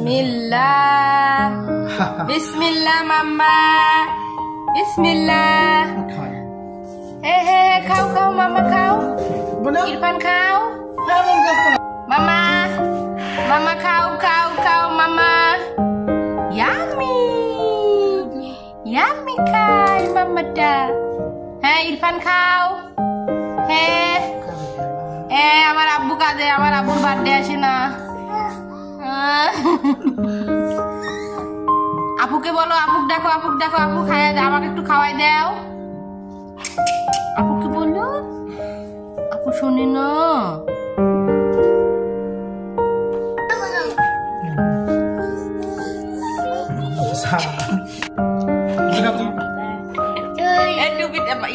Bismillah, Bismillah, Mama, Bismillah. Kau, Mama kau. Irfan kau. Mama, Mama kau, Mama. Yummy, yummy kai, Mama dah. Irfan kau. আমার আব্বু কাজে আমার আব্বুর birthday আসে না আপুকে বলো আপুক দেখো আপু খাওয়াই দাও আমাকে একটু খাওয়াই দাও আপুকে বলো আপু শুনে না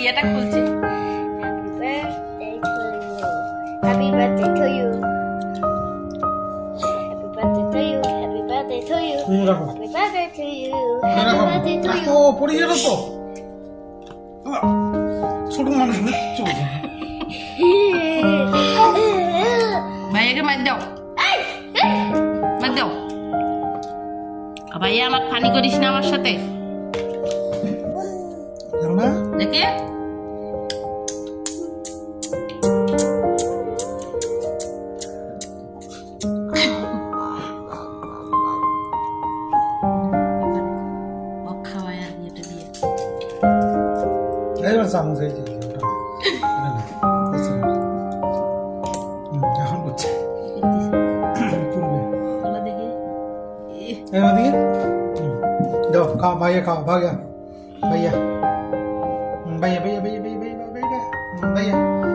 ইয়েটা খুলছে Happy birthday to you. Happy birthday to you. Happy birthday to you. Happy birthday to you. Happy birthday to you. Oh, put it on. ছোট মানুষ চলে ভাইয়াকে মার দাও ভাইয়া আমার ফানি করিস না আমার সাথে দেখে এবার সামনে যাই এখন বুঝছে দাও খাও ভাইয়া খাও ভাইয়া ভাইয়া ভাইয়া ভাইয়া ভাইয়া ভাইয়া ভাইয়া ভাইয়া